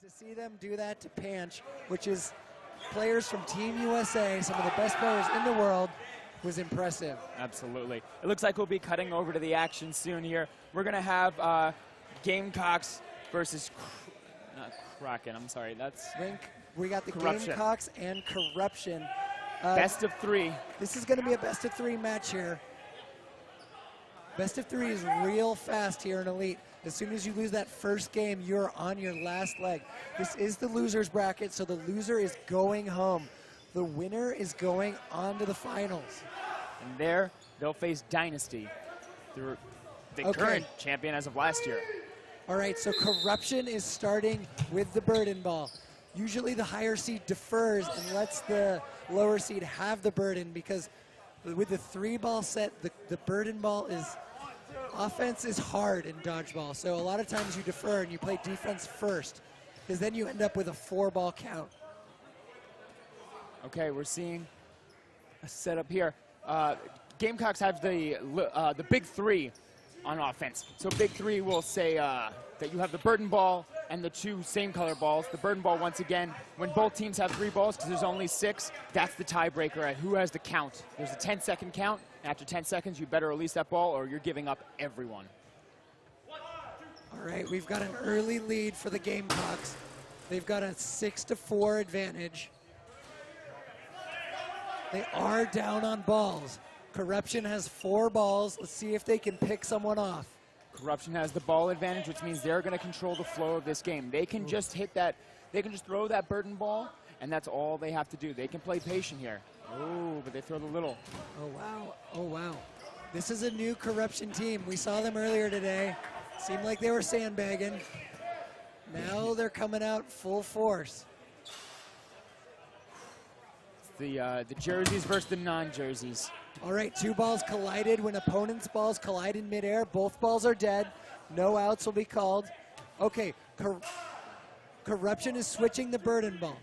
To see them do that to Panch, which is players from Team USA, some of the best players in the world, was impressive. Absolutely. It looks like we'll be cutting over to the action soon here. We're going to have Gamecocks versus not Kraken. I'm sorry. That's we got the Corruption. Gamecocks and Corruption. Best of 3. This is going to be a best of 3 match here. Best of 3 is real fast here in Elite. As soon as you lose that first game, you're on your last leg. This is the loser's bracket, so the loser is going home. The winner is going on to the finals. And there, they'll face Dynasty, the current champion as of last year. All right, so Corruption is starting with the burden ball. Usually the higher seed defers and lets the lower seed have the burden, because with the 3-ball set, the burden ball is, offense is hard in dodgeball. So a lot of times you defer and you play defense first, because then you end up with a 4-ball count. Okay, we're seeing a setup here. Gamecocks have the big 3 on offense. So big 3 will say that you have the burden ball and the 2 same color balls. The burden ball, once again, when both teams have 3 balls, because there's only 6, that's the tiebreaker at who has the count. There's a 10-second count. After 10 seconds, you better release that ball or you're giving up everyone. All right, we've got an early lead for the Gamecocks. They've got a 6-4 advantage. They are down on balls. Corruption has 4 balls. Let's see if they can pick someone off. Corruption has the ball advantage, which means they're going to control the flow of this game. They can just hit that, they can just throw that burden ball, and that's all they have to do. They can play patient here. Oh, but they throw the little. Oh, wow. Oh, wow. This is a new Corruption team. We saw them earlier today. Seemed like they were sandbagging. Now they're coming out full force. The jerseys versus the non-jerseys. All right, 2 balls collided. When opponents' balls collide in midair, both balls are dead. No outs will be called. Okay, Corruption is switching the burden ball.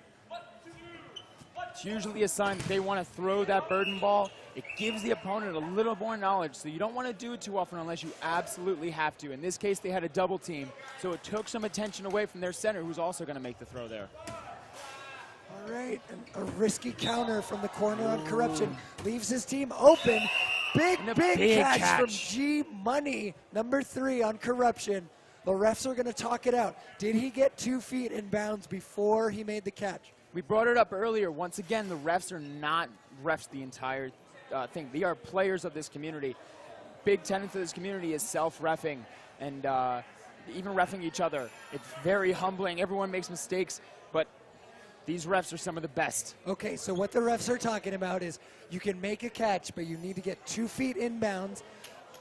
It's usually a sign that they want to throw that burden ball. It gives the opponent a little more knowledge, so you don't want to do it too often unless you absolutely have to. In this case, they had a double team, so it took some attention away from their center, who's also going to make the throw there. All right, a risky counter from the corner on Corruption. Leaves his team open. Big catch from G Money, number 3 on Corruption. The refs are going to talk it out. Did he get 2 feet in bounds before he made the catch? We brought it up earlier. Once again, the refs are not refs the entire thing. They are players of this community. Big tenet of this community is self-reffing and even reffing each other. It's very humbling. Everyone makes mistakes, but these refs are some of the best. Okay, so what the refs are talking about is you can make a catch, but you need to get 2 feet inbounds.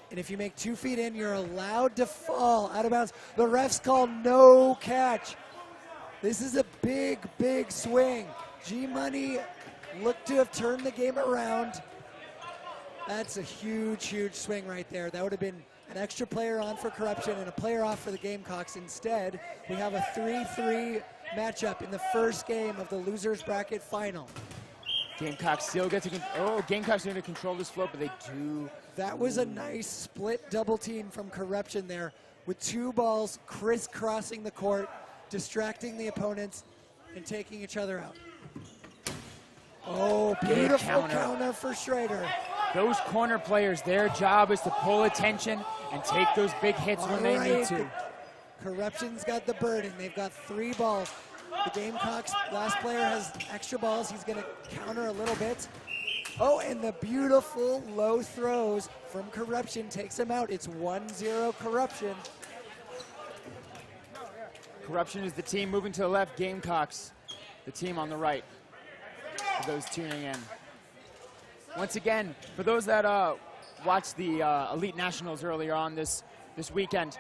And if you make 2 feet in, you're allowed to fall out of bounds. The refs call no catch. This is a big swing. G-Money looked to have turned the game around. That's a huge swing right there. That would have been an extra player on for Corruption and a player off for the Gamecocks. Instead, we have a 3-3 matchup in the first game of the loser's bracket final. Gamecocks still get to, Gamecocks need to control this flow, but they do. That was a nice split double team from Corruption there with 2 balls crisscrossing the court, distracting the opponents and taking each other out. Oh, beautiful counter for Schrader. Those corner players, their job is to pull attention and take those big hits when they need to. Corruption's got the burden. They've got 3 balls. The Gamecocks, last player has extra balls. He's going to counter a little bit. Oh, and the beautiful low throws from Corruption takes him out. It's 1-0 Corruption. Corruption is the team moving to the left. Gamecocks, the team on the right. For those tuning in. Once again, for those that watched the Elite Nationals earlier on this weekend,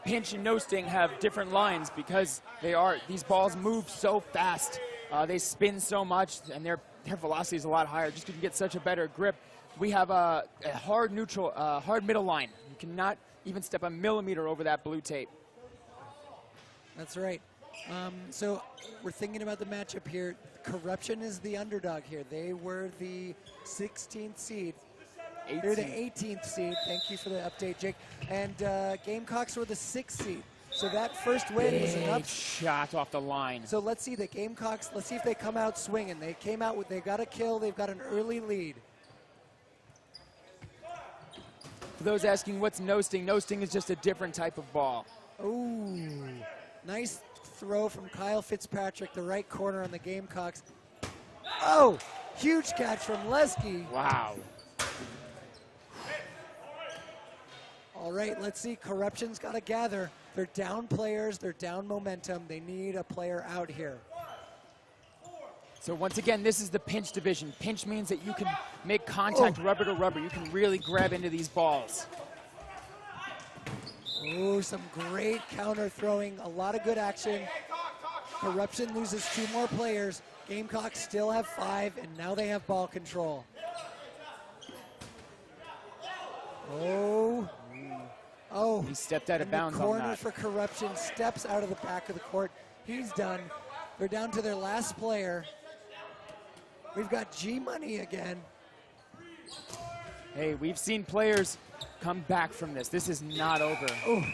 Pinch and No Sting have different lines because these balls move so fast. They spin so much, and their velocity is a lot higher just because you get such a better grip. We have a hard middle line. You cannot even step a millimeter over that blue tape. That's right. So we're thinking about the matchup here. Corruption is the underdog here. They were the 16th seed. They're the 18th seed. Thank you for the update, Jake. And Gamecocks were the 6th seed. So that first win is Big enough. shot off the line. So let's see the Gamecocks. Let's see if they come out swinging. They came out with, they got a kill. They've got an early lead. For those asking what's no-sting, no-sting is just a different type of ball. Ooh, nice throw from Kyle Fitzpatrick, the right corner on the Gamecocks. Oh, huge catch from Lesky. Wow. All right, let's see. Corruption's got to gather. They're down players. They're down momentum. They need a player out here. So once again, this is the pinch division. Pinch means that you can make contact rubber to rubber. You can really grab into these balls. Oh, some great counter throwing. A lot of good action. Corruption loses 2 more players. Gamecocks still have 5, and now they have ball control. Oh, He stepped out of and bounds the on corner that. for Corruption steps out of the back of the court. He's done. They're down to their last player. We've got G-Money again. Hey, we've seen players come back from this. This is not over. Oh,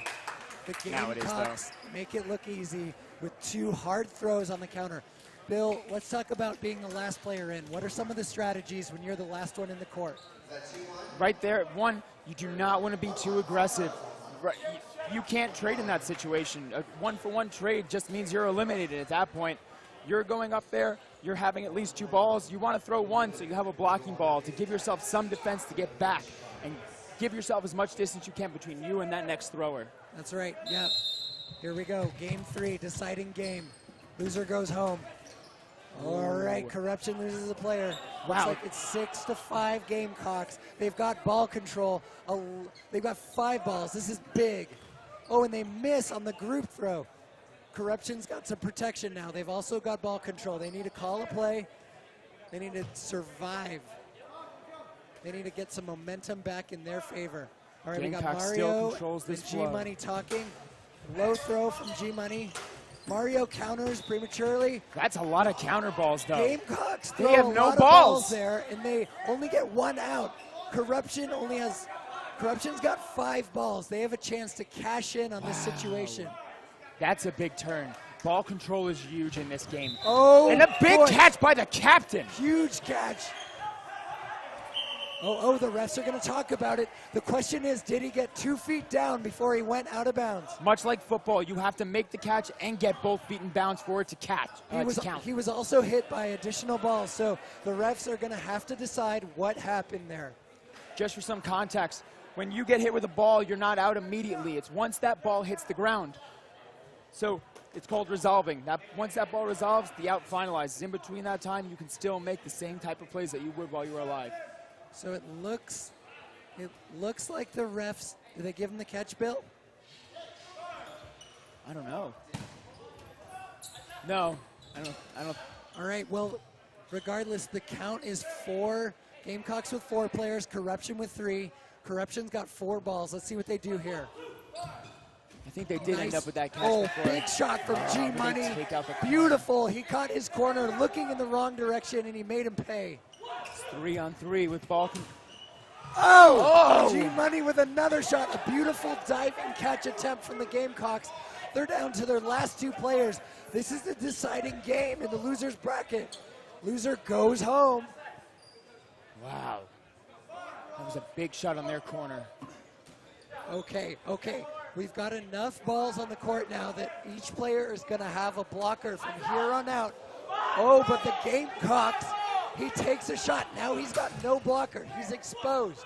the Now it is, Gamecocks make it look easy with 2 hard throws on the counter. Bill, let's talk about being the last player in. What are some of the strategies when you're the last one in the court? Right there, one, you do not want to be too aggressive. Right, you can't trade in that situation. A 1-for-1 trade just means you're eliminated at that point. You're going up there, you're having at least 2 balls. You want to throw 1 so you have a blocking ball to give yourself some defense to get back and give yourself as much distance you can between you and that next thrower. That's right, yep. Here we go, game 3, deciding game. Loser goes home. All right, Corruption loses a player. Looks Wow. like it's 6-5 Gamecocks. They've got ball control. They've got 5 balls. This is big. Oh, and they miss on the group throw. Corruption's got some protection now. They've also got ball control. They need to call a play. They need to survive. They need to get some momentum back in their favor. All right, we got Gamecock still Mario controls this and flow. G-Money talking. Low throw from G-Money. Mario counters prematurely. That's a lot of counter balls, though. Gamecocks They throw have a no lot of balls. balls there, and they only get 1 out. Corruption's got 5 balls. They have a chance to cash in on this situation. That's a big turn. Ball control is huge in this game. Oh, And a big boy. catch by the captain. Huge catch. Oh, the refs are going to talk about it. The question is, did he get 2 feet down before he went out of bounds? Much like football, you have to make the catch and get both feet in bounds for it to catch. To count. He was also hit by additional balls, so the refs are going to have to decide what happened there. Just for some context, when you get hit with a ball, you're not out immediately. It's once that ball hits the ground. So it's called resolving. Once that ball resolves, the out finalizes. In between that time, you can still make the same type of plays that you would while you were alive. So it looks like the refs, did they give him the catch, Bill? I don't know. No, I don't. All right, well, regardless, the count is 4. Gamecocks with 4 players, Corruption with 3. Corruption's got 4 balls. Let's see what they do here. I think they did end up with that catch Oh, before. big shot from G-Money. they take out the corner. Beautiful. He caught his corner looking in the wrong direction, and he made him pay. 3-on-3 with ball. Oh! G-Money with another shot. A beautiful diving catch attempt from the Gamecocks. They're down to their last 2 players. This is the deciding game in the loser's bracket. Loser goes home. Wow. That was a big shot on their corner. Okay. We've got enough balls on the court now that each player is going to have a blocker from here on out. Oh, but the Gamecocks, he takes a shot. Now he's got no blocker. He's exposed.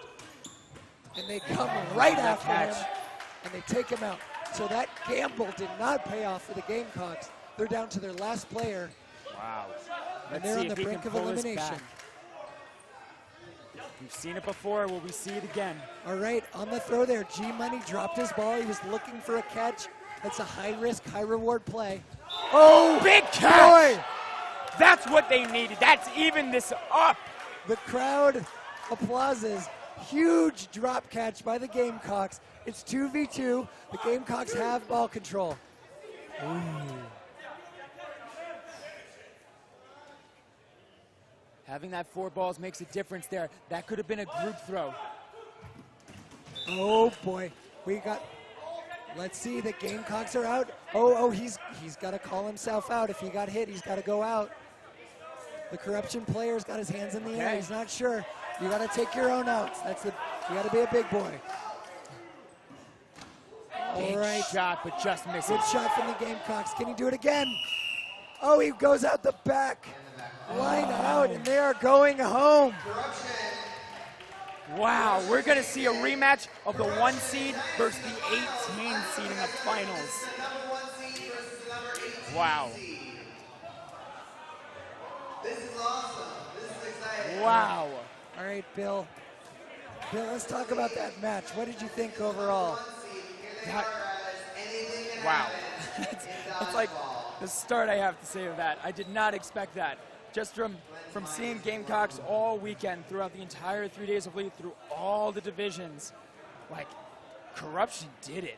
And they come right after him, and they take him out. So that gamble did not pay off for the Gamecocks. They're down to their last player. Wow. And they're on the brink of elimination. We've seen it before. Will we see it again? All right, on the throw there, G-Money dropped his ball. He was looking for a catch. That's a high-risk, high-reward play. Oh, big catch! Boy! That's what they needed. That's even this up. The crowd applauses. Huge drop catch by the Gamecocks. It's 2v2. The Gamecocks have ball control. Ooh. Having that 4 balls makes a difference there. That could have been a group throw. Oh boy, we got Let's see, the Gamecocks are out. Oh, he's got to call himself out. If he got hit, he's got to go out. The corruption player's got his hands in the air. He's not sure. You got to take your own outs. You got to be a big boy. All right. Shot, but just missing. Good shot from the Gamecocks. Can he do it again? Oh, he goes out the back. Line out, and they are going home. Wow, we're going to see a rematch of the 1 seed versus the 18 seed in the finals. Wow. This is awesome. This is exciting. Wow. All right, Bill. Bill, let's talk about that match. What did you think overall? Wow. It's like the start I have to say of that. I did not expect that. Just from seeing Gamecocks all weekend, throughout the entire 3 days of league, through all the divisions, like, corruption did it.